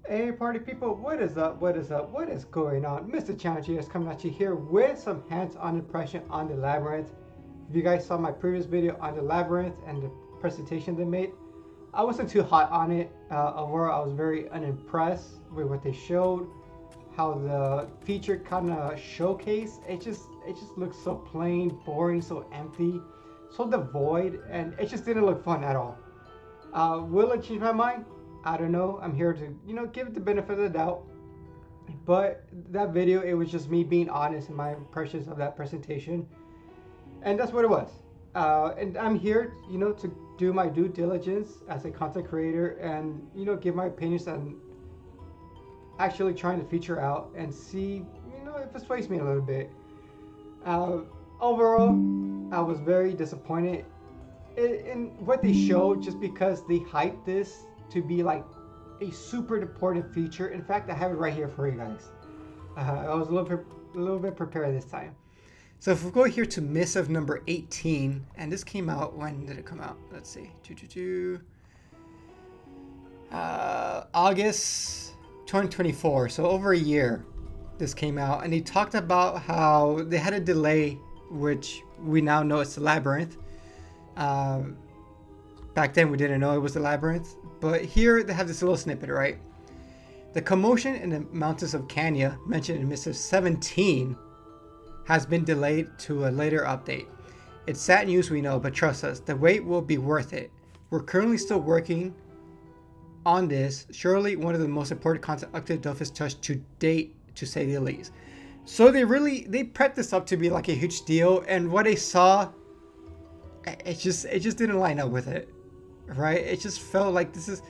Hey party people, what is up? What is up? What is going on? Mr. Challenge is coming at you here with some hands-on impression on the Labyrinth. If you guys saw my previous video on the Labyrinth and the presentation they made, I wasn't too hot on it. Overall, I was very unimpressed with what they showed, how the feature kind of showcase. It just looks so plain, boring, so empty, so devoid, and it just didn't look fun at all. Will it change my mind? I don't know. I'm here to, give it the benefit of the doubt. But that video, it was just me being honest in my impressions of that presentation. And that's what it was. And I'm here, to do my due diligence as a content creator and, give my opinions on actually trying to feature out and see, if it sways me a little bit. Uh, Overall, I was very disappointed in what they showed just because they hyped this to be like a super important feature. In fact, I have it right here for you guys. I was a little bit prepared this time. So if we go here to missive number 18, and this came out, when did it come out? Let's see, August 2024. So over a year, this came out, and they talked about how they had a delay, which we now know it's the Labyrinth. Back then we didn't know it was the Labyrinth, but here they have this little snippet, right? The commotion in the mountains of Kenya, mentioned in Missive 17, has been delayed to a later update. It's sad news, we know, but trust us, the wait will be worth it. We're currently still working on this, surely one of the most important content update Dove touched to date, to say the least. So they prepped this up to be like a huge deal, and what I saw, it just didn't line up with it, right? It just felt like this is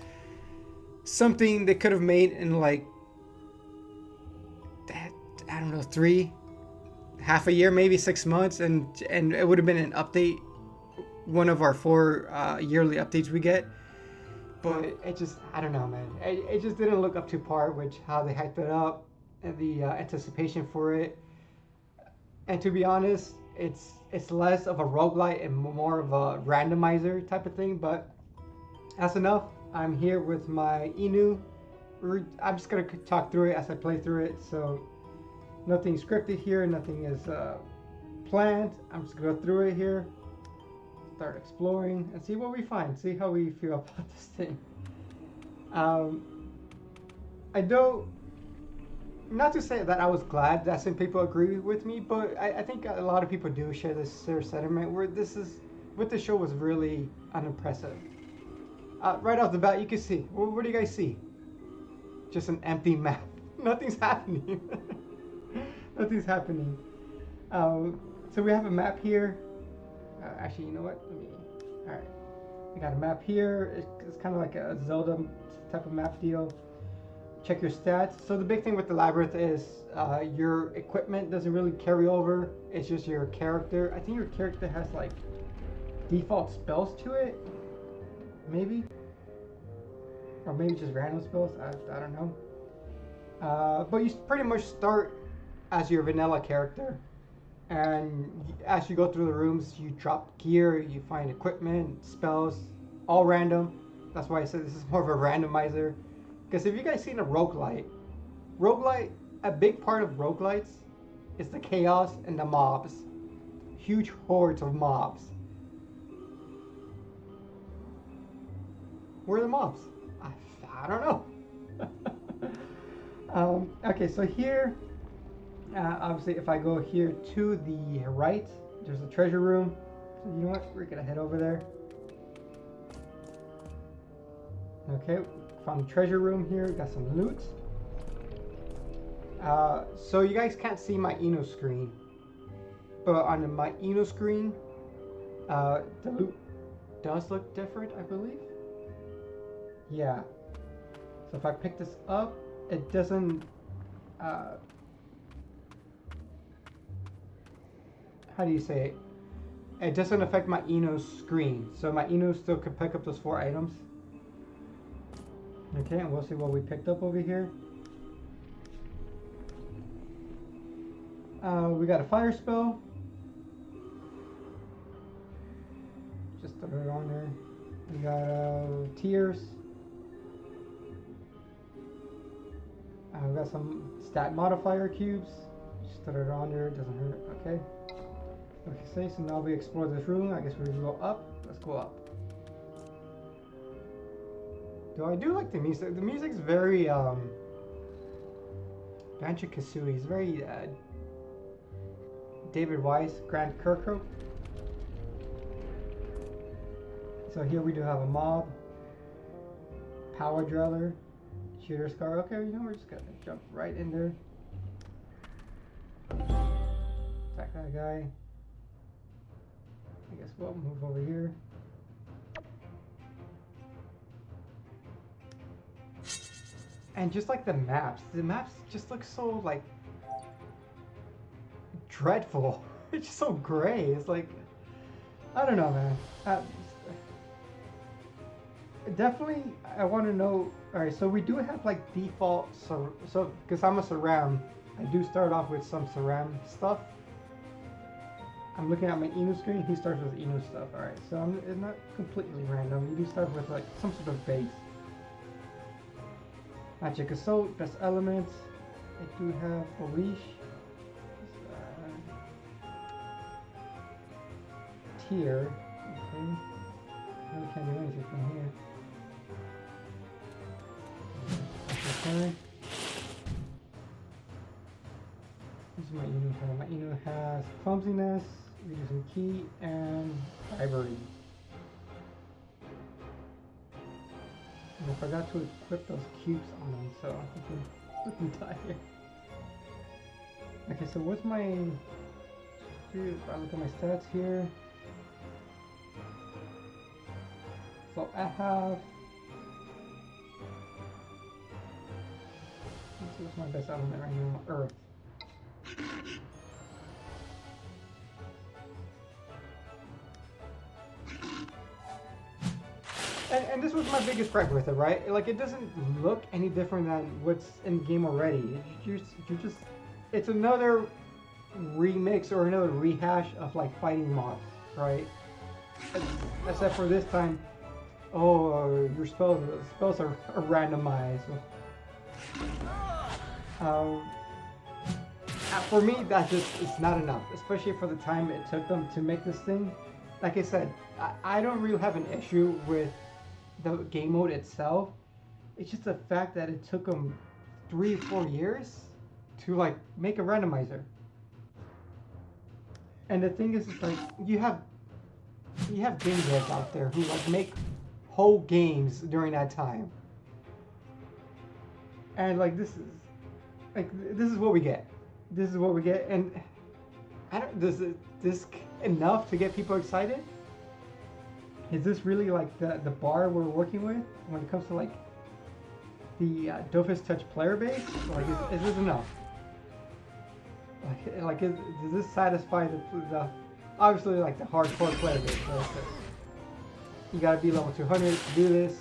something they could have made in like, I don't know, half a year, maybe 6 months, and it would have been an update, one of our 4 yearly updates we get. But it just, I don't know, man. It just didn't look up to par with how they hyped it up and the anticipation for it. And to be honest, it's less of a roguelite and more of a randomizer type of thing. But that's enough. I'm here with my Inu. I'm just gonna talk through it as I play through it. So nothing scripted here. Nothing is planned. I'm just gonna go through it here. Start exploring and see what we find. See how we feel about this thing. I don't. Not to say that I was glad that some people agree with me, but I think a lot of people do share this sentiment where what the show was really unimpressive. Right off the bat, you can see. What do you guys see? Just an empty map. Nothing's happening. Nothing's happening. So we have a map here. Actually, you know what? All right. We got a map here. It's kind of like a Zelda type of map deal. Check your stats. So the big thing with the Labyrinth is your equipment doesn't really carry over. It's just your character. I think your character has like default spells to it. Maybe. Or maybe just random spells. I don't know. But you pretty much start as your vanilla character. And as you go through the rooms, you drop gear, you find equipment, spells, all random. That's why I said this is more of a randomizer. Because if you guys seen a roguelite, a big part of roguelites is the chaos and the mobs. Huge hordes of mobs. Where are the mobs? I don't know. Okay, so here, obviously, if I go here to the right, there's a treasure room. So you know what? We're gonna head over there. Okay, found the treasure room here. Got some loot. So you guys can't see my Eno screen, but on my Eno screen, the loot does look different, I believe. Yeah. So if I pick this up, it doesn't. How do you say it? It doesn't affect my Eno's screen, so my Eno still could pick up those 4 items. Okay, and we'll see what we picked up over here. We got a fire spell. Just throw it on there. We got tears. I've got some stat modifier cubes. Just throw it on there, it doesn't hurt. Okay. Okay, so now we explore this room. I guess we go up. Let's go up. Though I do like the music. The music's very Banjo-Kazooie. It's very David Wise, Grant Kirkhope. So here we do have a mob, power driller, shooter scar. Okay, you know, we're just gonna jump right in there. Attack that guy. I guess we'll move over here. And just like the maps just look so like dreadful. It's just so gray. It's like, I don't know, man. Definitely, I want to know. All right, so we do have like default, so because I'm a Saram, I do start off with some Saram stuff. I'm looking at my Inu screen. He starts with Inu stuff. All right, so it's not completely random. You do start with like some sort of base. Magic Assault, best elements. I do have a leash. Tier. Okay. Really can't do anything from here. Okay. This is my Inu. My Inu has clumsiness, reducing key, and bribery. And I forgot to equip those cubes on them, so I can die here. Okay, so what's my... If I look at my stats here... So I have... Let's see what's my best element right now. Earth. And this was my biggest gripe with it, right? Like, it doesn't look any different than what's in the game already. You just, it's another remix or another rehash of like fighting mobs, right? Except for this time, oh, your spells are randomized. For me, that just it's not enough, especially for the time it took them to make this thing. Like I said, I don't really have an issue with the game mode itself. It's just the fact that it took them 3 or 4 years to like make a randomizer. And the thing is, like you have game devs out there who like make whole games during that time, and like this is what we get. This is what we get, and I don't. Is this enough to get people excited? Is this really like the bar we're working with when it comes to like the Dofus Touch player base? Like, is this enough? Does this satisfy the obviously like the hardcore player base? Right? You gotta be level 200 to do this,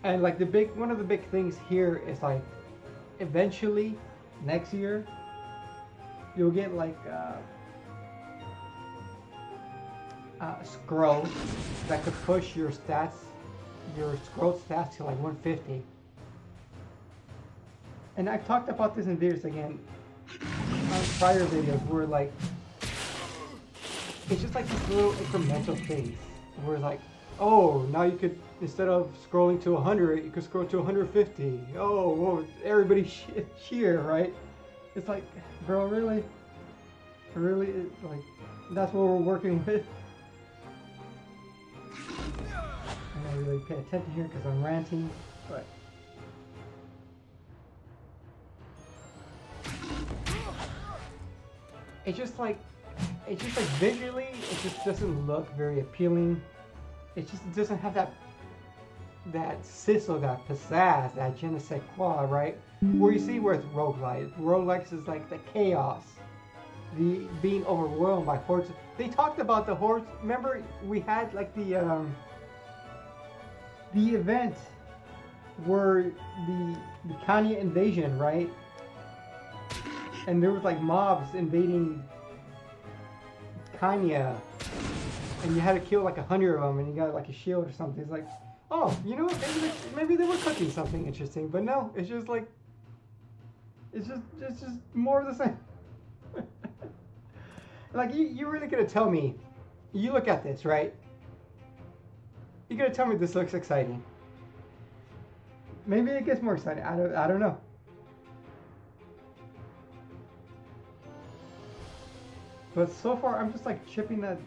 and like one of the big things here is like eventually next year you'll get like scrolls that could push your scroll stats to like 150. And I've talked about this in videos again on prior videos where like it's just like this little incremental thing where like, oh, now you could, instead of scrolling to 100, you could scroll to 150. Oh, whoa, everybody cheer, right? It's like, bro, really? Really? Like, that's what we're working with? I don't really pay attention here because I'm ranting, but... It's just like visually, it just doesn't look very appealing. It just doesn't have that sizzle, that pizzazz, that je ne sais quoi, right? Where you see where it's roguelike. Roguelikes is like the chaos, the being overwhelmed by hordes. They talked about the hordes. Remember, we had like the event where the Kanye invasion, right? And there was like mobs invading Kanye, and you had to kill like 100 of them, and you got like a shield or something. It's like, Oh, you know what? Maybe they were cooking something interesting, but no, it's just like it's just more of the same. Like you really gonna tell me? You look at this, right? You gonna tell me this looks exciting? Maybe it gets more exciting. I don't know. But so far, I'm just like chipping at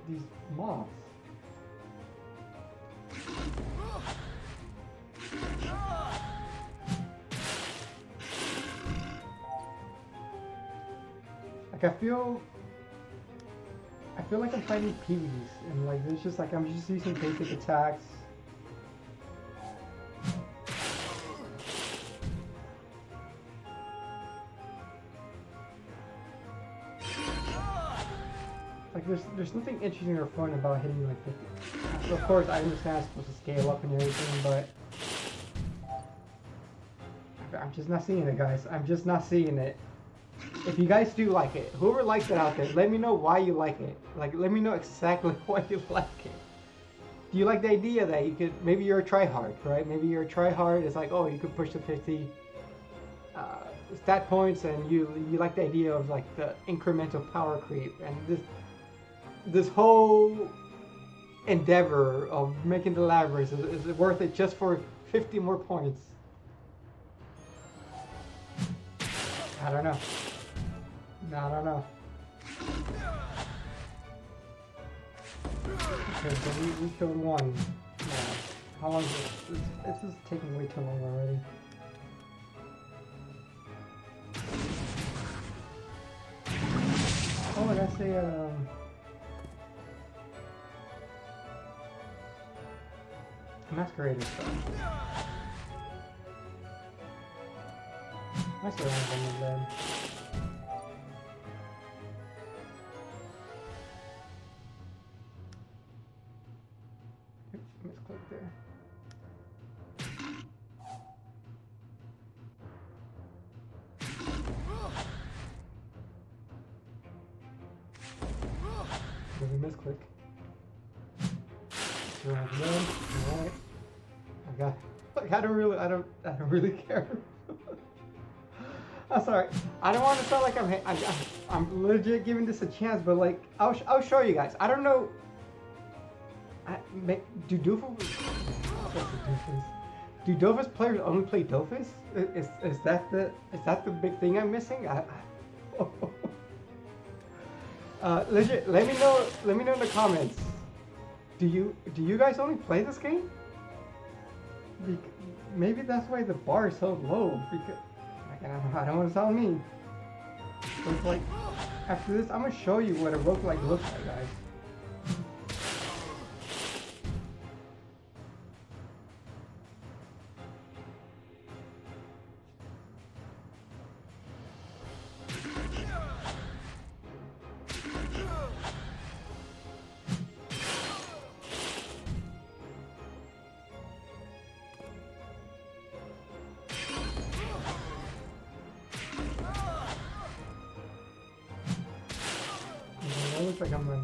these moths. Like I feel like I'm fighting peewees, and like there's just like I'm just using basic attacks. Like there's nothing interesting or fun about hitting like 50. So of course I understand I'm supposed to scale up and everything, but I'm just not seeing it, guys. I'm just not seeing it. If you guys do like it, whoever likes it out there, let me know why you like it. Like, let me know exactly why you like it. Do you like the idea that you could, maybe you're a tryhard, right? Maybe you're a tryhard. It's like, oh, you could push the 50 stat points, and you like the idea of like the incremental power creep, and this whole endeavor of making the Labyrinth is worth it just for 50 more points. I don't know. I don't know. Okay, so we killed one. Yeah. How long is this? This is taking way too long already. Oh, that's a masquerader stuff. I still have one of them. Misclick there. There's a misclick. Alright. I got. Like, I don't really care. I'm sorry. I don't want to sound like I'm legit giving this a chance, but like I'll show you guys. I don't know. Do Dofus players only play Dofus? Is that the big thing I'm missing? Legit. Let me know. Let me know in the comments. Do you guys only play this game? Maybe that's why the bar is so low. Because I don't want to sound mean. But it's like after this, I'm gonna show you what a roguelike looks like, guys. It looks like I'm gonna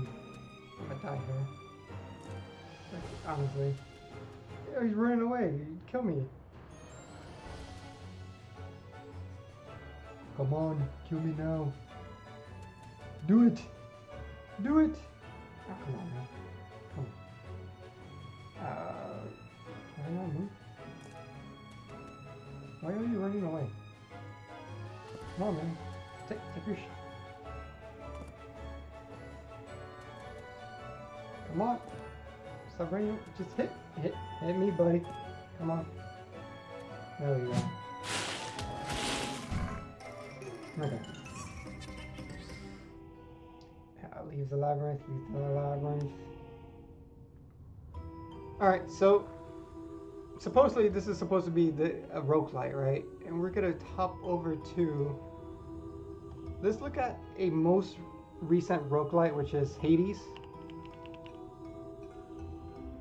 die here. Like, honestly. Yeah, he's running away. He'd kill me. Come on, kill me now. Do it! Do it! Oh, come on, man. Come on. Can I not move? Why are you running away? Come on, man. Take your shit. Come on. Stop running. Just hit me, buddy. Come on. There we go. Okay. Leaves the labyrinth. Leaves the labyrinth. All right. So supposedly this is supposed to be a roguelite, right? And we're gonna hop over to. Let's look at a most recent roguelite, which is Hades.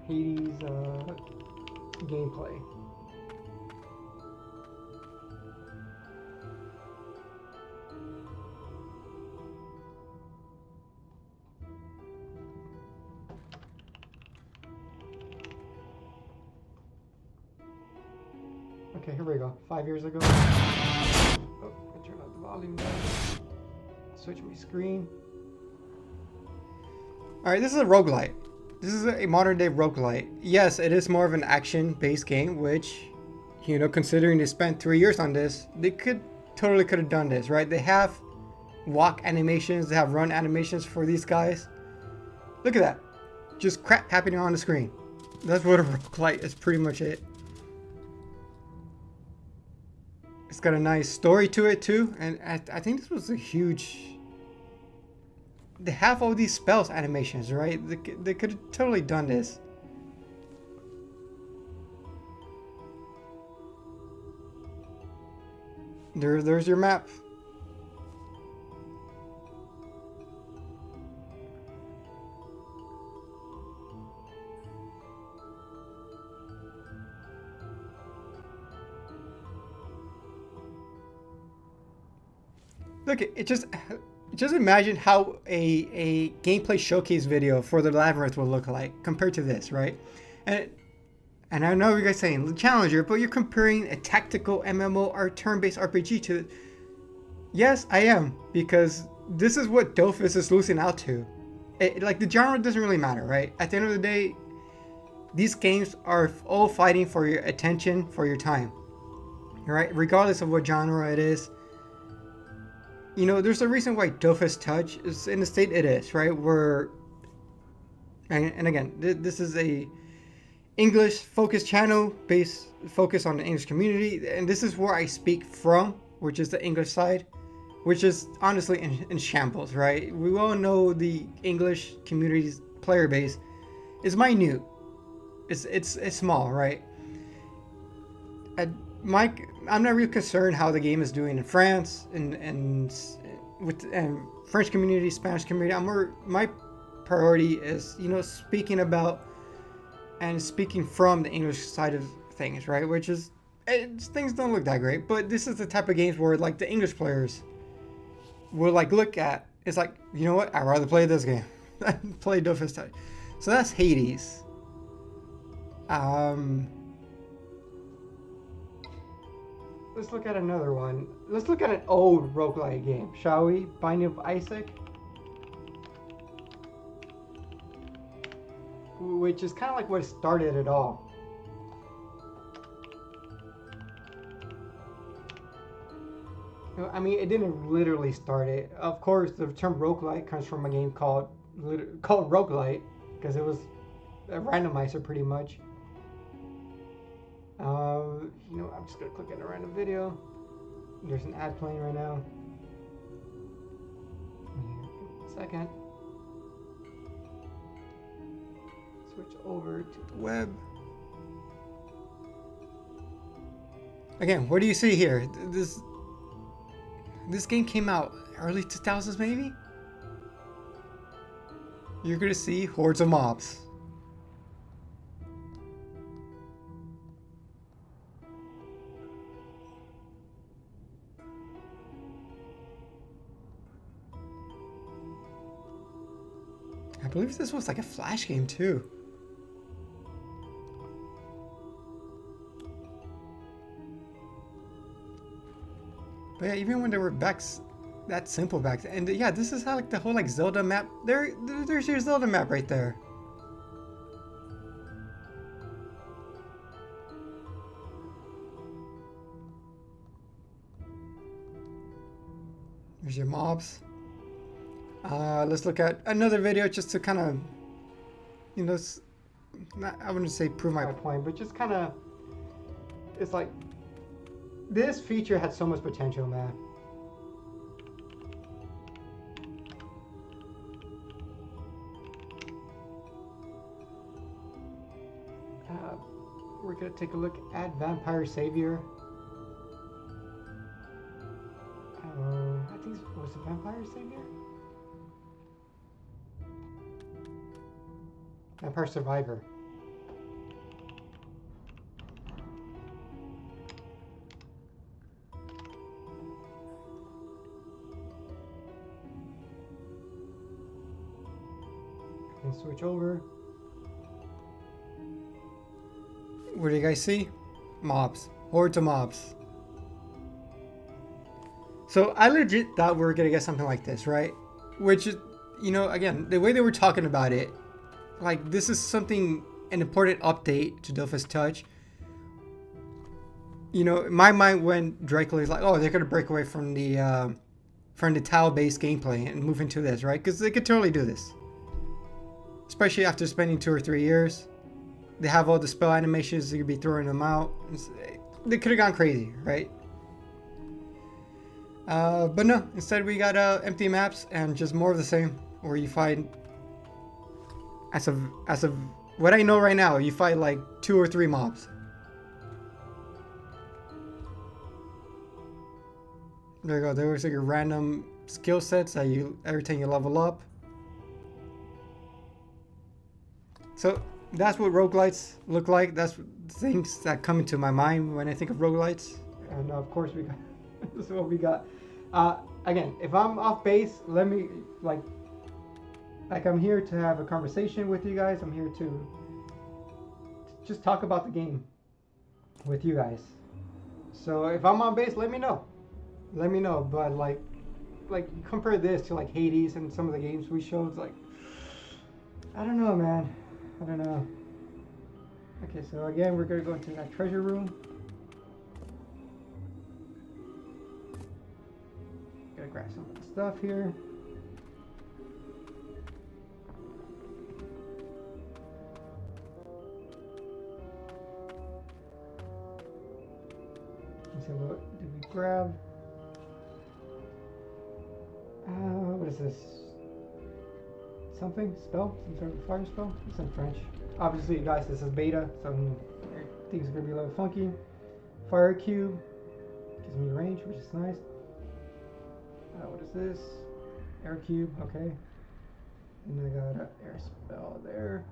Hades gameplay. Okay, here we go. 5 years ago. Oh, I turn up the volume down. Switch my screen. Alright, this is a roguelite. This is a modern day roguelite. Yes, it is more of an action-based game, which, you know, considering they spent 3 years on this, they totally could have done this, right? They have walk animations, they have run animations for these guys. Look at that. Just crap happening on the screen. That's what a roguelite is, pretty much it. It's got a nice story to it too, and I think this was a huge... They have all these spells animations, right? They could have totally done this. There's your map. Look, just imagine how a gameplay showcase video for the Labyrinth will look like compared to this, right? And I know you guys saying Challenger, but you're comparing a tactical MMO or turn-based RPG to it. Yes, I am, because this is what Dofus is losing out to. Like, the genre doesn't really matter, right? At the end of the day, these games are all fighting for your attention, for your time, right? Regardless of what genre it is. You know, there's a reason why Dofus Touch is in the state it is, right? And again, this is a English focused channel based focus on the English community, and this is where I speak from, which is the English side, which is honestly in shambles, right? We all know the English community's player base is minute. It's small, right? I'm not really concerned how the game is doing in France and with French community, Spanish community. My priority is, you know, speaking about and speaking from the English side of things, right? Which is, things don't look that great, but this is the type of games where like the English players will like look at. It's like, you know what? I'd rather play this game than play Dofus Touch. So that's Hades. Let's look at another one. Let's look at an old roguelike game, shall we? Binding of Isaac. Which is kind of like what started it all. I mean, it didn't literally start it. Of course, the term roguelike comes from a game called roguelite, because it was a randomizer pretty much. You know, I'm just gonna click on a random video. There's an ad playing right now. Second. Switch over to the web. Again, what do you see here? This game came out early 2000s maybe? You're gonna see hordes of mobs. I believe this was like a Flash game too. But yeah, even when there were backs that simple back then, and yeah, this is how like the whole like Zelda map. There's your Zelda map right there. There's your mobs. Let's look at another video just to kind of, you know, I wouldn't say prove my point, but just kind of, it's like, this feature had so much potential, man. We're gonna take a look at Vampire Savior. I think it was a Vampire Savior? Vampire Survivor. And switch over. What do you guys see? Mobs. hordes of mobs. So I legit thought we were gonna get something like this, right? Which is, you know, again, the way they were talking about it, like this is something, an important update to Dofus Touch. You know, my mind went directly like, oh, they're gonna break away from the tile-based gameplay and move into this, right? Because they could totally do this, especially after spending 2 or 3 years. They have all the spell animations. You could be throwing them out. They could have gone crazy, right? But no. Instead, we got empty maps and just more of the same, where you find, as of what I know right now, you fight like 2 or 3 mobs. There you go. There was like your random skill sets that you every time you level up. So that's what roguelites look like. That's things that come into my mind when I think of roguelites. And of course we got this is what we got. Again, if I'm off base, let me like I'm here to have a conversation with you guys. I'm here to just talk about the game with you guys. So if I'm on base, let me know. Let me know. But like compare this to like Hades and some of the games we showed. Like, I don't know, man. I don't know. Okay, so again, we're gonna go into that treasure room. Gotta grab some of the stuff here. Let's see, what did we grab? What is this? Something? Spell? Some sort of fire spell? It's in French. Obviously, guys, this is beta, so things are gonna be a little funky. Fire cube gives me range, which is nice. What is this? Air cube, okay. And I got an air spell there.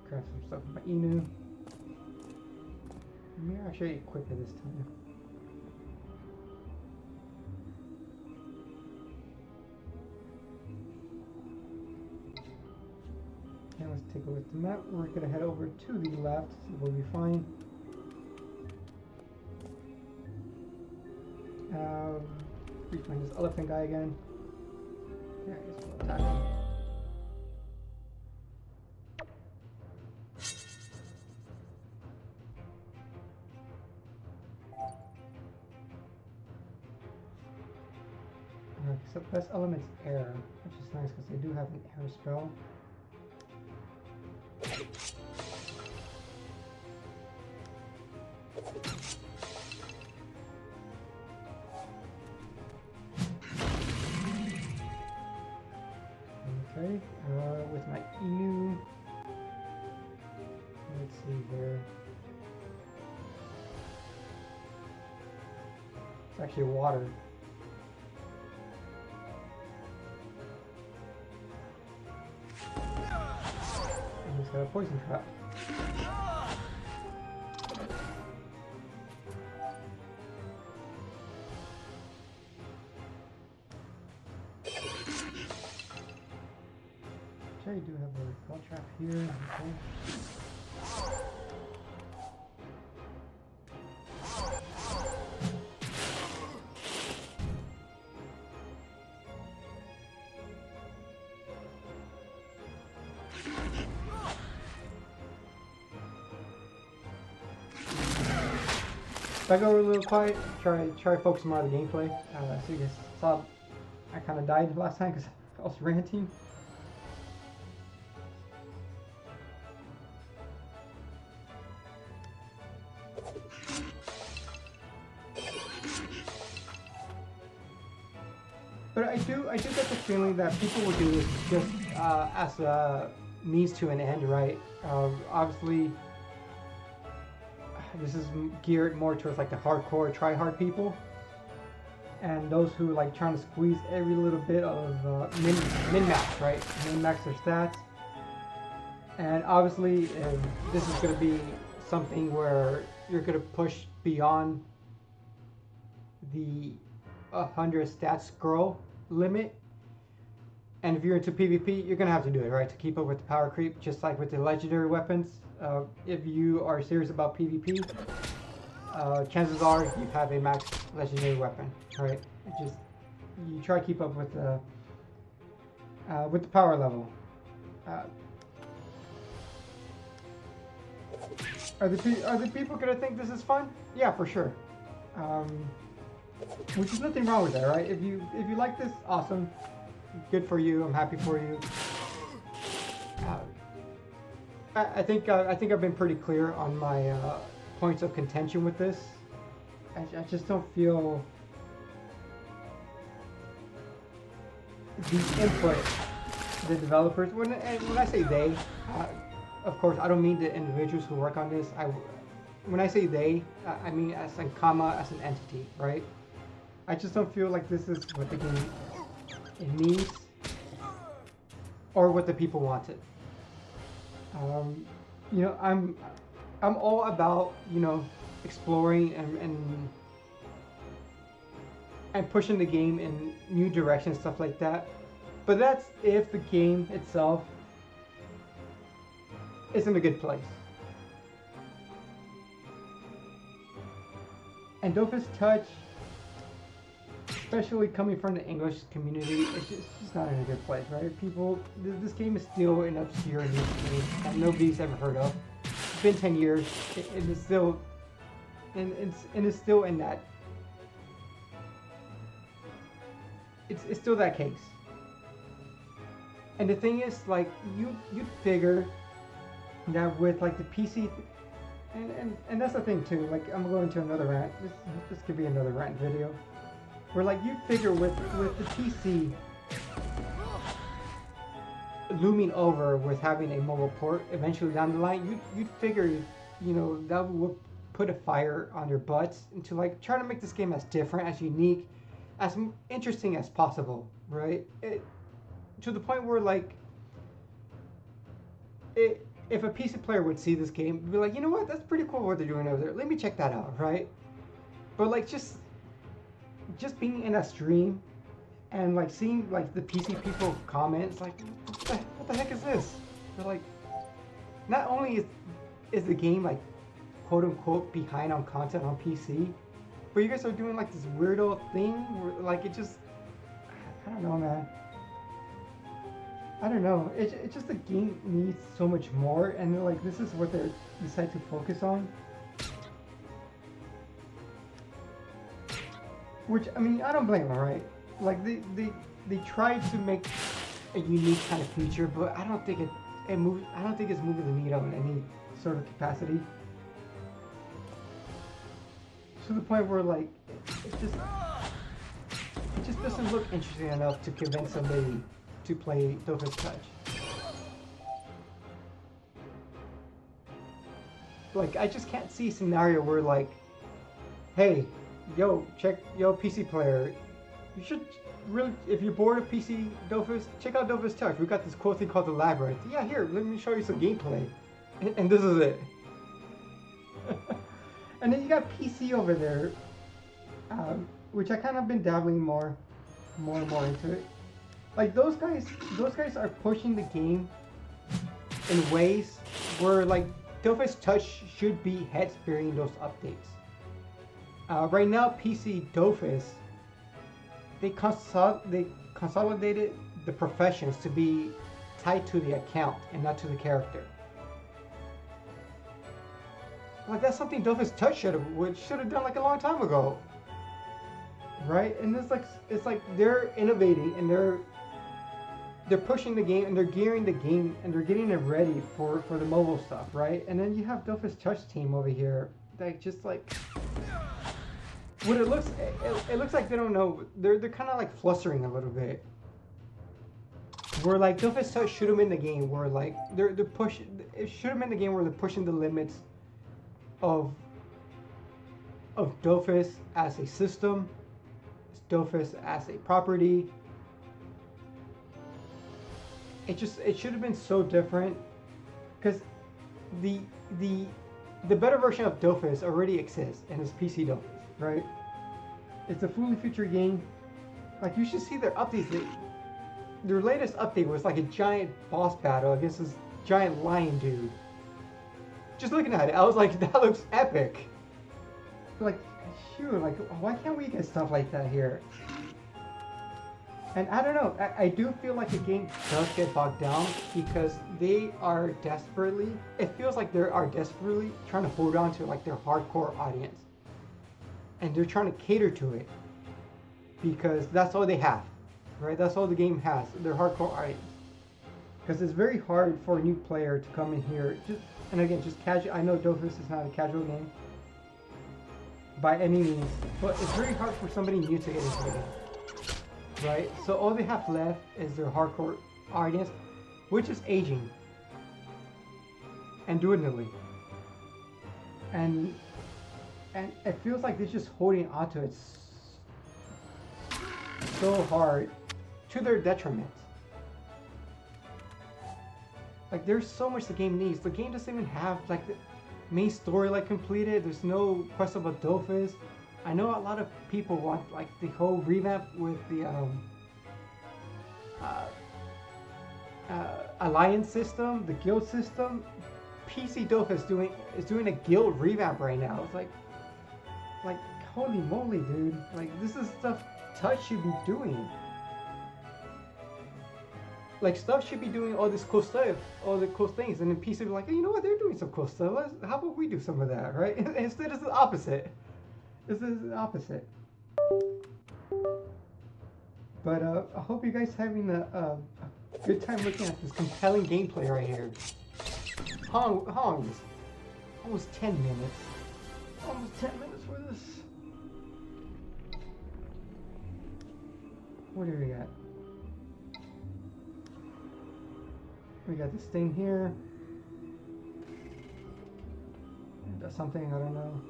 Grab some stuff from my Inu. Let me actually equip it this time. And let's take a look at the map. We're going to head over to the left, see what we find. We find this elephant guy again. Yeah, I guess we'll attack him. So best element's air, which is nice because they do have an air spell. Okay, with my Inu, let's see here. It's actually water. And he's got a poison trap. I do have a spell trap here. Okay. If I go a little quiet, try focusing more on the gameplay. So you guys saw I kind of died last time because I was ranting. But I do get the feeling that people will do this just as a means to an end, right? Obviously, this is geared more towards like the hardcore, try-hard people, and those who like trying to squeeze every little bit of min-max, right? Min-max their stats, and obviously, this is going to be something where you're going to push beyond the 100 stats scroll limit, and if you're into PvP, you're gonna have to do it, right, to keep up with the power creep, just like with the legendary weapons. If you are serious about PvP, chances are you have a max legendary weapon, right? Just you try to keep up with the power level. Are the people gonna think this is fun? Yeah, for sure. Which is nothing wrong with that, right? If you like this, awesome, good for you. I'm happy for you. I think I've been pretty clear on my points of contention with this. I just don't feel the input the developers. When I say they, of course, I don't mean the individuals who work on this. When I say they, I mean as an entity, right? I just don't feel like this is what the game it needs or what the people wanted. You know, I'm all about, you know, exploring and pushing the game in new directions, stuff like that. But that's if the game itself is in a good place. And Dofus Touch, especially coming from the English community, it's just not in a good place, right? People, this game is still an obscure new game that nobody's ever heard of. It's been 10 years, it is still, and it's still in that, it's still that case. And the thing is, like, you'd figure that with like the PC, and that's the thing too, like I'm going to another rant, this could be another rant video, where like you figure with the PC looming over with having a mobile port eventually down the line, you'd figure, you know, that would put a fire on your butts into like trying to make this game as different, as unique, as interesting as possible, right? To the point where like if a PC player would see this game, be like, you know what, that's pretty cool what they're doing over there. Let me check that out, right? But like just being in a stream and like seeing like the PC people comments, like, what the heck is this? They're like, not only is the game like quote unquote behind on content on PC, but you guys are doing like this weirdo thing where like it just, I don't know, man. I don't know. It's just the game needs so much more, and like this is what they decide to focus on. Which, I mean, I don't blame them, right? Like they tried to make a unique kind of feature, but I don't think I don't think it's moving the needle in any sort of capacity. To the point where like it just doesn't look interesting enough to convince somebody to play Dofus Touch. Like, I just can't see a scenario where like, hey, yo, PC player, you should really, if you're bored of PC Dofus, check out Dofus Touch. We got this cool thing called the Labyrinth. Yeah, here, let me show you some gameplay. And this is it. And then you got PC over there, which I kind of been dabbling more and more into it. Like those guys are pushing the game in ways where like Dofus Touch should be head spearing those updates. Right now, PC Dofus, they consolidated the professions to be tied to the account and not to the character. Like that's something Dofus Touch should have done like a long time ago, right? And it's like they're innovating and they're pushing the game and they're gearing the game and they're getting it ready for the mobile stuff, right? And then you have Dofus Touch team over here that just like what it looks like they don't know. They're kind of like flustering a little bit. Where like Dofus Touch should have been the game where like they're pushing. It should have been the game where they're pushing the limits of Dofus as a system, Dofus as a property. It should have been so different, because the better version of Dofus already exists and it's PC Dofus, right? It's a fully featured game. Like you should see their updates. Their latest update was like a giant boss battle against this giant lion dude. Just looking at it, I was like, that looks epic. like, shoot, like, why can't we get stuff like that here? And I don't know, I do feel like the game does get bogged down because they are desperately, it feels like they are desperately trying to hold on to like their hardcore audience. And they're trying to cater to it because that's all they have, right? That's all the game has, their hardcore audience. Because it's very hard for a new player to come in here, and again, just casual. I know Dofus is not a casual game by any means, but it's very hard for somebody new to get into the game. Right? So all they have left is their hardcore audience, which is aging and dwindling. And it feels like they're just holding onto it so hard to their detriment. Like there's so much the game needs. The game doesn't even have like the main story like completed. There's no quest about Dofus. I know a lot of people want like the whole revamp with the alliance system, the guild system. PC Dofus is doing a guild revamp right now. It's like holy moly, dude! Like this is stuff Touch should be doing. Like stuff should be doing all this cool stuff, all the cool things, and then PC be like, hey, you know what? They're doing some cool stuff. How about we do some of that, right? Instead, it's the opposite. This is the opposite. But I hope you guys having a good time looking at this compelling gameplay right here. How long is this? Almost 10 minutes. Almost 10 minutes for this. What do we got? We got this thing here. That's something, I don't know.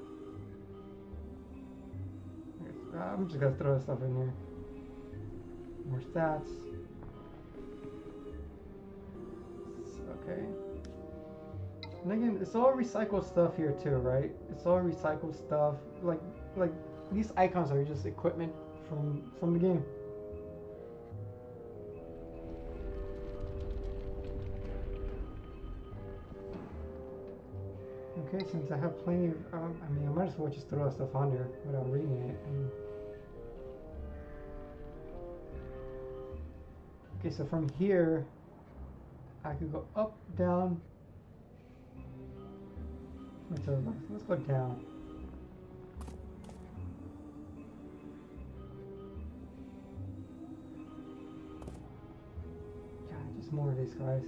I'm just gonna throw stuff in here. More stats. Okay. And again, it's all recycled stuff here too, right? It's all recycled stuff. Like these icons are just equipment from the game. Okay, since I have plenty of, I mean, I might as well just throw that stuff on there without reading it. Okay, so from here, I could go up, down. Let's go down. God, just more of these guys.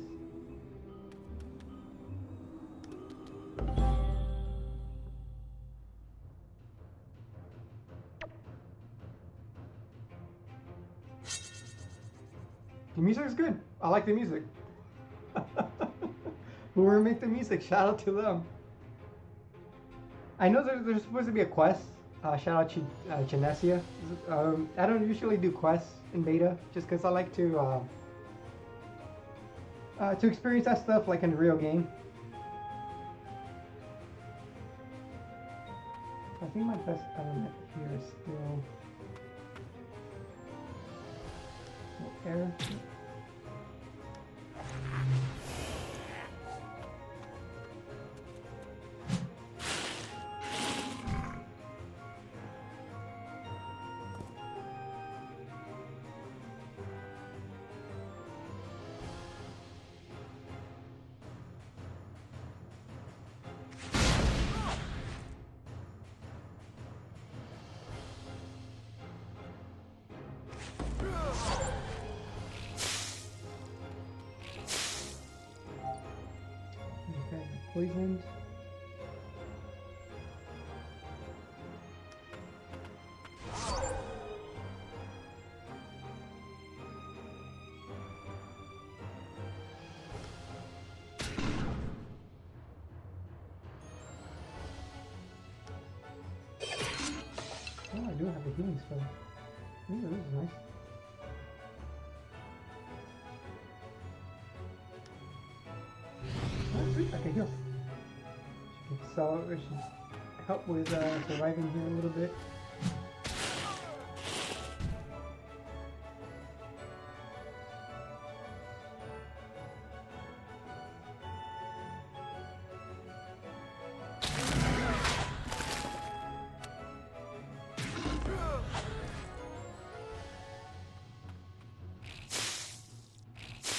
The music is good. I like the music. Whoever made the music, shout out to them. I know there's supposed to be a quest. Shout out to Genesia. I don't usually do quests in beta just because I like to experience that stuff like in a real game. I think my best element here is still air. Poisoned. Oh, I do have a healing spell. Ooh, this is nice. Oh, sweet. I can heal. So it should help with surviving here a little bit.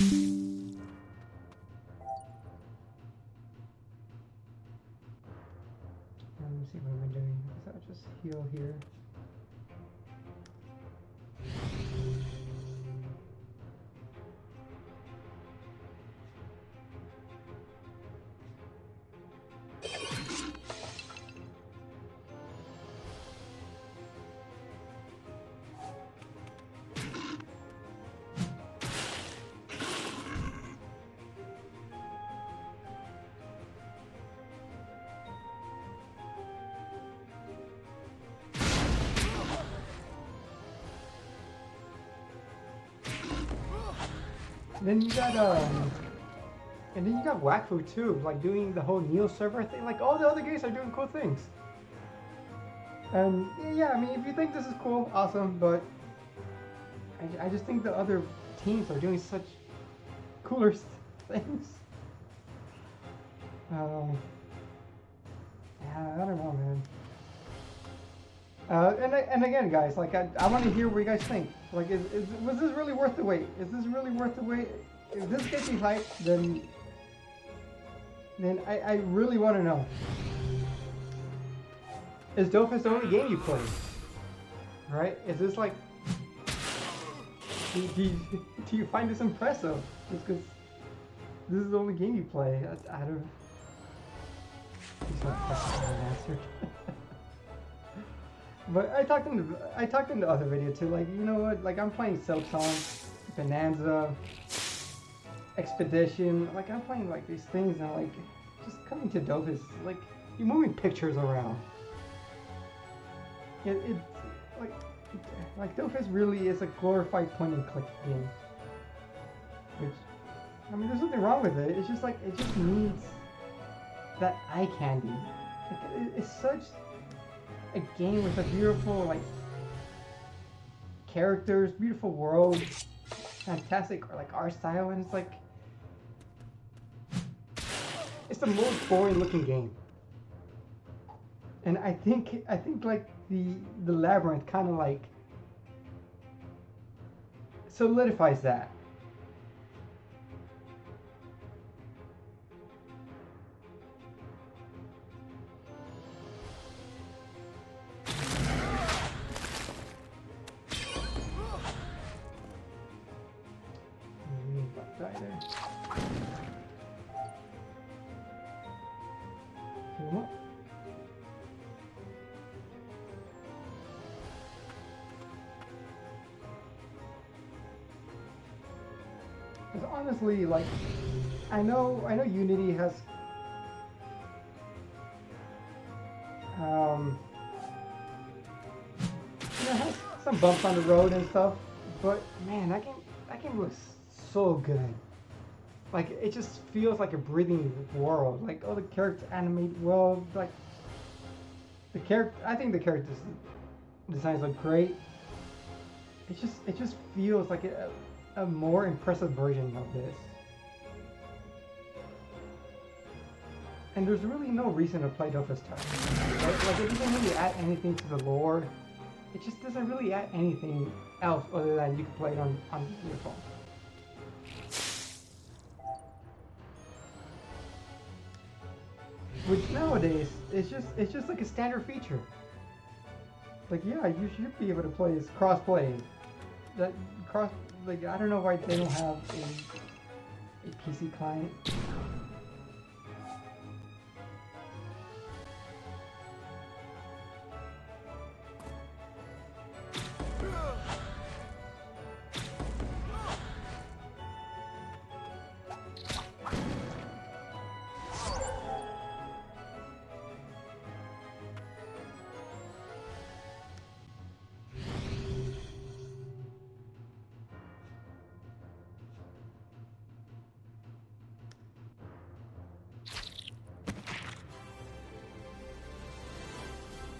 Let me see what I'm doing. So I'll just heal here. And then you got Wakfu too, like doing the whole Neo server thing. Like all the other games are doing cool things. And yeah, I mean, if you think this is cool, awesome. But I just think the other teams are doing such cooler things. Yeah, I don't know, man. And again, guys, like I want to hear what you guys think. Like, was this really worth the wait? Is this really worth the wait? If this gets you hyped, then I really want to know. Is Dofus the only game you play? Right? Is this like? Do you find this impressive? Just because this is the only game you play? I don't. He's not answered. But I talked in the other video too. Like, you know what? Like, I'm playing Silksong, Bonanza, Expedition. Like, I'm playing like these things, and like just coming to Dofus, like you're moving pictures around. It's like Dofus really is a glorified point and click game. Which, I mean, there's nothing wrong with it. It's just like it just needs that eye candy. Like, it's such a game with a beautiful like characters, beautiful world, fantastic like art style, and it's like it's the most boring looking game. And I think like the Labyrinth kind of like solidifies that. Die there. Fill him up. Because honestly, like, I know Unity has has some bumps on the road and stuff, but man, that game looks so good. Like, it just feels like a breathing world. Like, all the characters animate well. Like, I think the character designs look great. It just feels like a more impressive version of this. And there's really no reason to play Dofus Touch. Right? Like, it doesn't really add anything to the lore. It just doesn't really add anything else other than you can play it on your phone. Which nowadays it's just like a standard feature. Like, yeah, you should be able to play as cross-play. Like, I don't know why they don't have a PC client.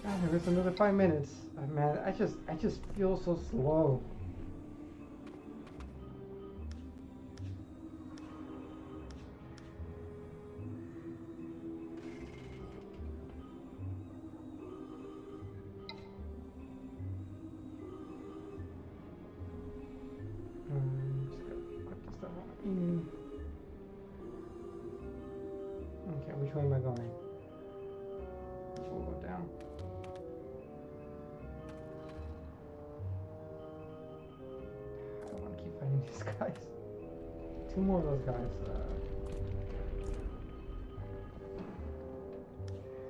God, there is another 5 minutes. Oh, man, I just feel so slow. Just gotta equip the stuff. Okay, which way am I going? We'll go down. I don't want to keep fighting these guys. Two more of those guys.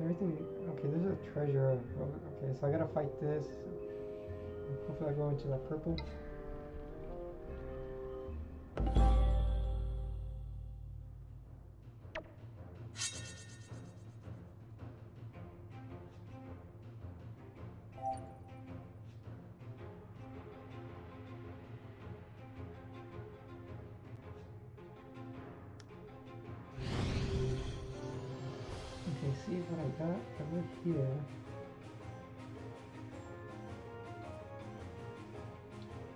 Everything. Okay, there's a treasure. Okay, so I gotta fight this. Hopefully I go into that purple. Okay, see what I got over here.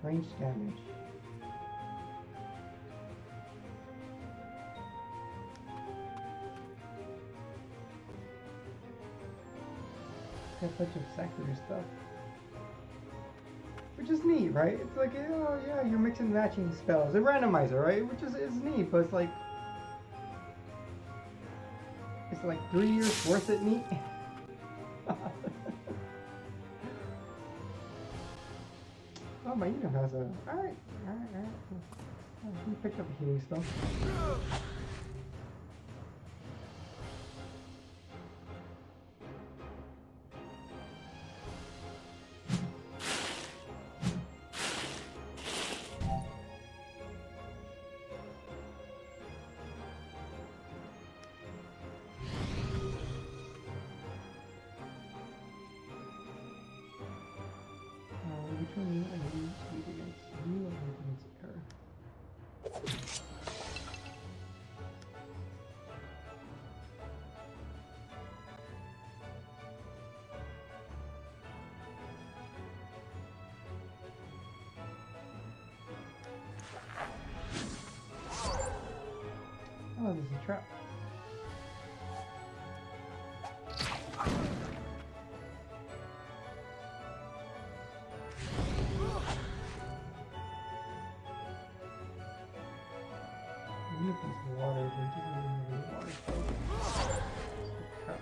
Range damage. Got a bunch of secondary stuff. Which is neat, right? It's like, oh yeah, you're mixing matching spells. A randomizer, right? Which is neat, but it's like 3 years worth it neat. Oh, my Eno has a... Alright. Oh, he picked up a healing spell. Which one do I need to beat against you or against her? Oh, this is a trap. Water, but it doesn't even have any water. Crap.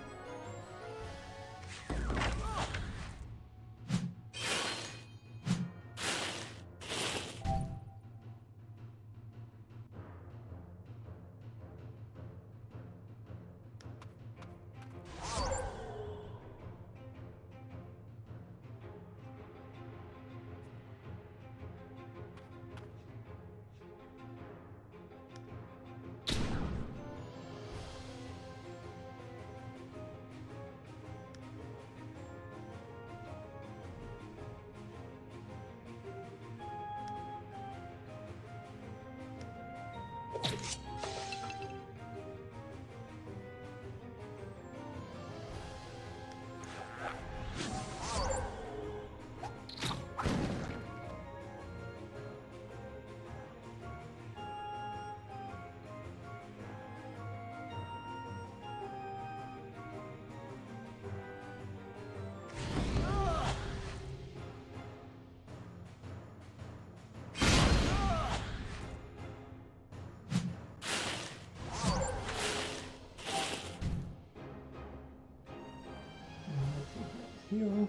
Heal.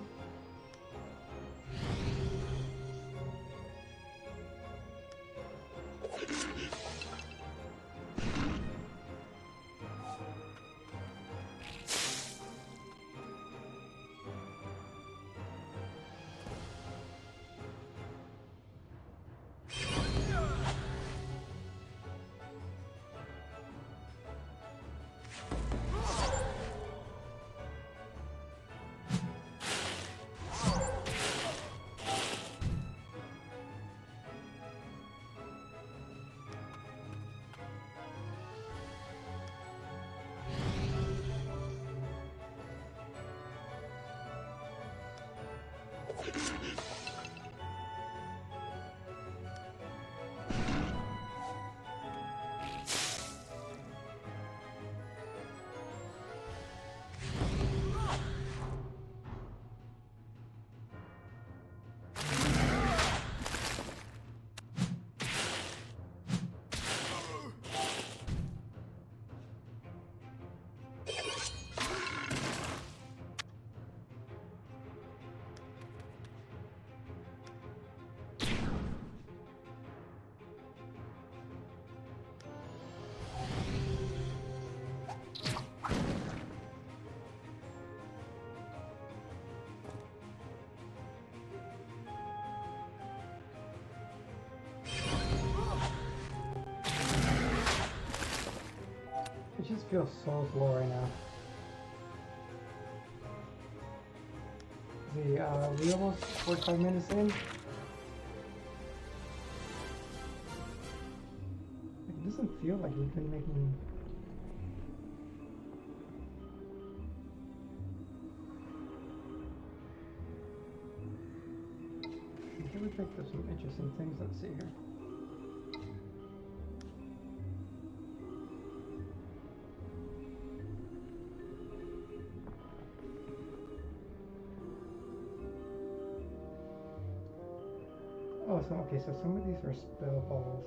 feels so slow right now. We almost 45 minutes in. Like, it doesn't feel like we've been making. Okay, we picked up some interesting things. Let's see here. Oh, so okay, so some of these are spell balls.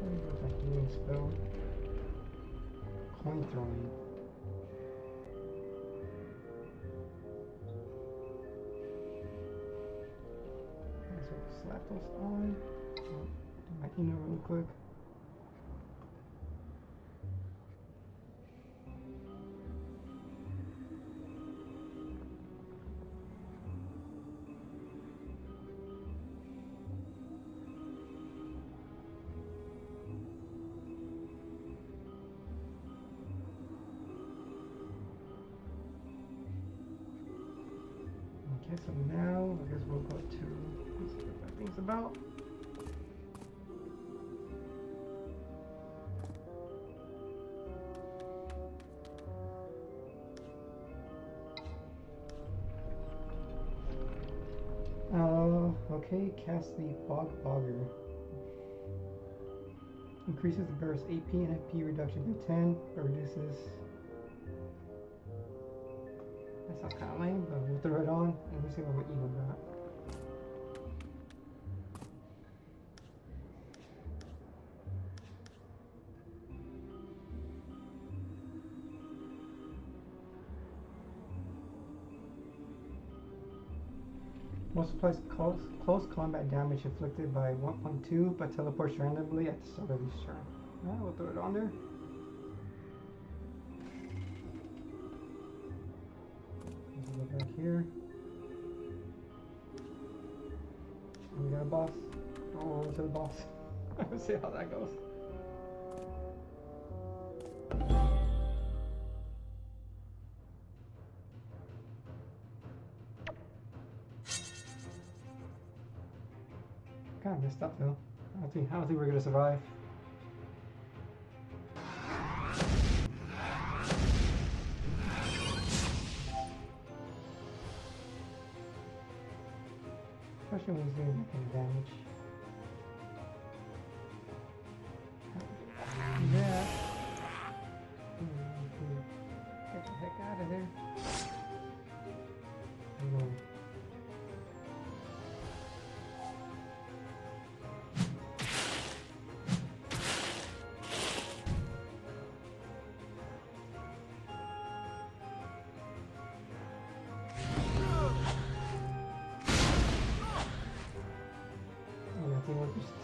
What is that healing spell? Coin throwing. So slap those on. Do my email real quick. Okay, so now I guess we'll go to see what that thing's about. Okay, cast the Bog Bogger. Increases the bearer's AP and FP reduction to 10, but reduces. That sounds kind of lame, but we'll throw it on and we'll see what we're even got. Multiplies close combat damage inflicted by 1.2, but teleports randomly at the start of each turn. Alright, we'll throw it on there. We'll go back here. And we got a boss. Oh, to the boss. Let's see how that goes. Kind of messed up though. I don't think we're gonna survive. Especially when he's doing any damage. Yeah. Get the heck out of there.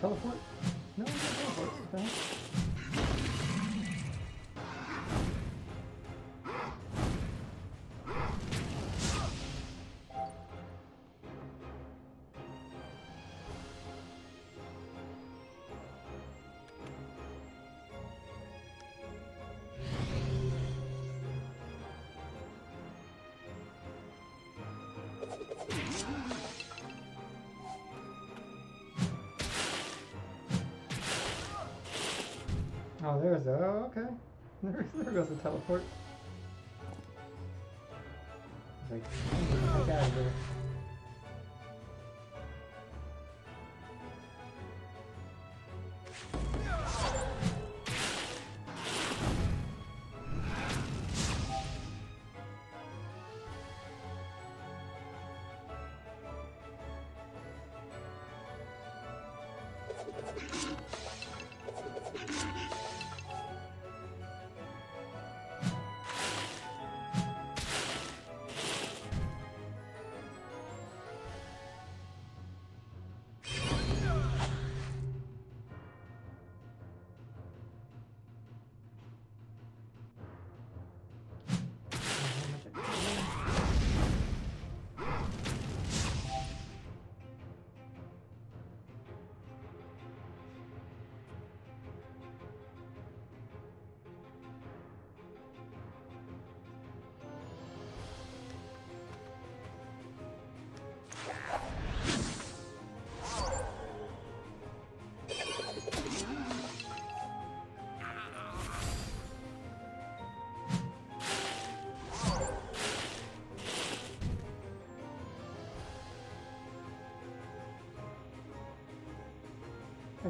Teleport? No, it's not teleport. What the heck? Oh, there's the. Oh, okay. There goes the teleport. It's like, get the heck out of here.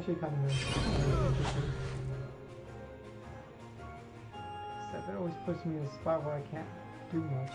actually kind of interesting. Except it always puts me in a spot where I can't do much.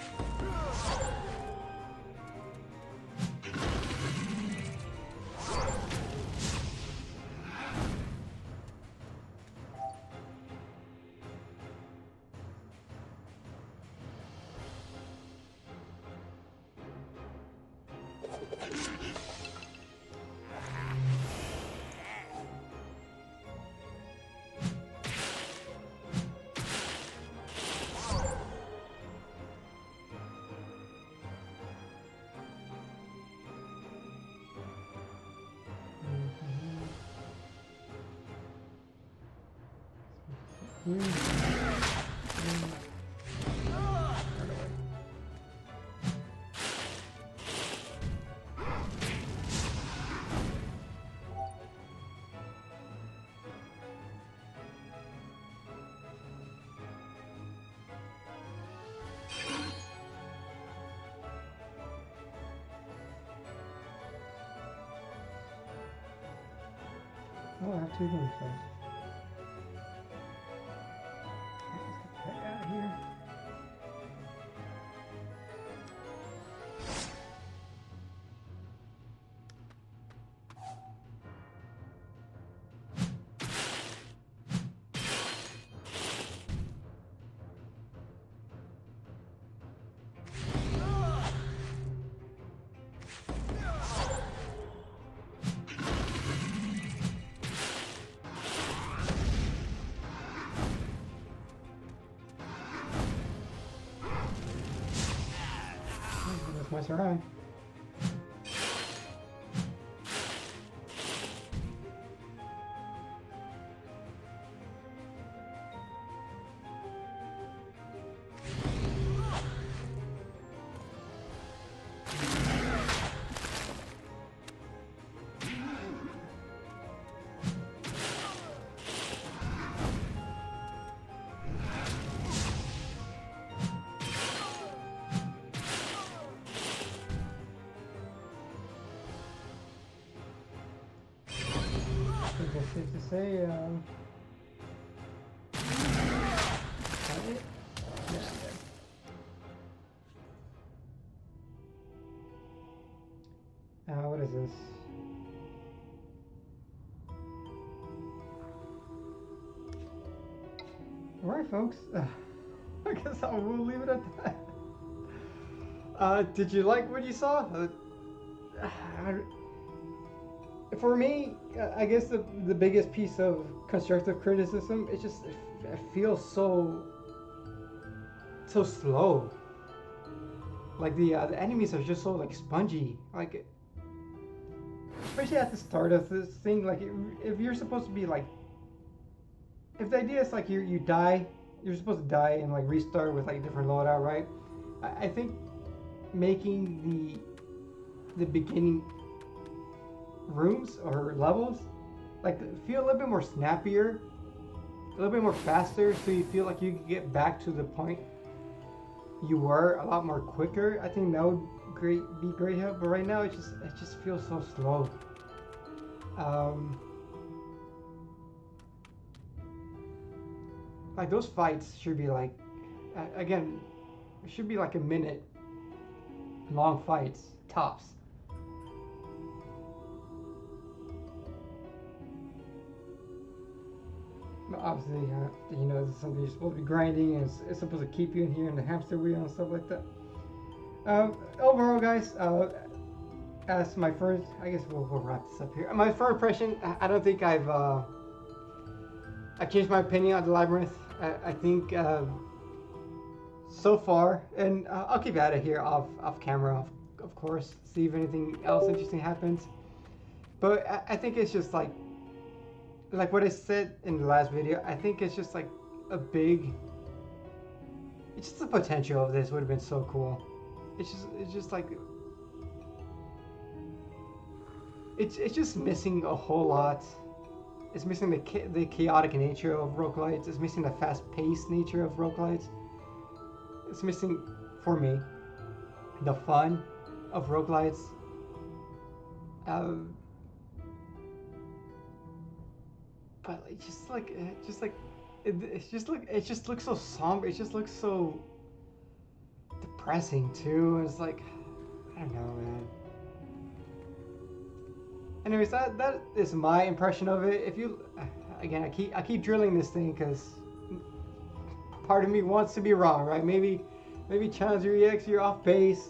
Oh, I have two things first. Let's get that out of here. That's my Sarai. It's safe to say, what is this? Alright, folks. I guess I will leave it at that. Did you like what you saw? For me, I guess the biggest piece of constructive criticism, it feels so slow. Like the enemies are just so like spongy. Like especially at the start of this thing, like if you're supposed to be like, if the idea is like you die, you're supposed to die and like restart with like a different loadout, right? I think making the beginning rooms or levels like feel a little bit more snappier, a little bit more faster, so you feel like you can get back to the point you were a lot more quicker. I think that would be great help, but right now it just feels so slow. Like those fights should be like, again, it should be like a minute long fights tops. But obviously, you know, this is something you're supposed to be grinding, and it's supposed to keep you in here in the hamster wheel and stuff like that. Overall, guys, as my first, I guess we'll wrap this up here. My first impression, I don't think I changed my opinion on the Labyrinth. I think so far, and I'll keep at it here off camera, of course, see if anything else interesting happens. But I think it's just like what I said in the last video, I think it's just like it's just the potential of this would have been so cool. It's just like, it's just missing a whole lot. It's missing the chaotic nature of roguelites. It's missing the fast-paced nature of roguelites. It's missing, for me, the fun of roguelites. but it's it just looks so somber. It just looks so depressing too. It's like, I don't know, man. Anyways, that is my impression of it. If you, again, I keep drilling this thing because part of me wants to be wrong, right? Maybe Challenger EX, you're off base.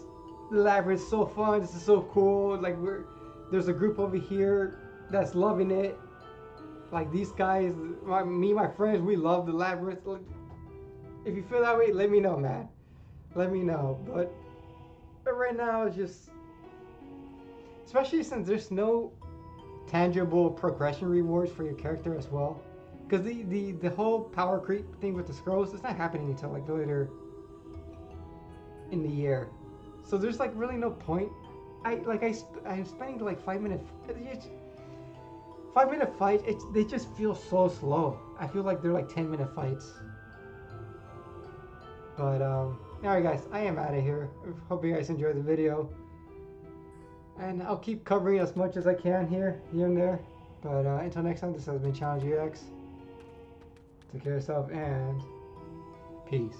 The Labyrinth's so fun. This is so cool. Like there's a group over here that's loving it. Like these guys, my friends, we love the Labyrinth. Like, if you feel that way, let me know, man. Let me know. But right now, it's just, especially since there's no tangible progression rewards for your character as well. Because the whole power creep thing with the scrolls, it's not happening until like later in the year. So there's like really no point. I'm spending like 5 minutes. 5 minute fight. They just feel so slow. I feel like they're like 10-minute fights. But alright guys, I am out of here. Hope you guys enjoyed the video. And I'll keep covering as much as I can here and there. But until next time, this has been Challenger EX. Take care of yourself and peace.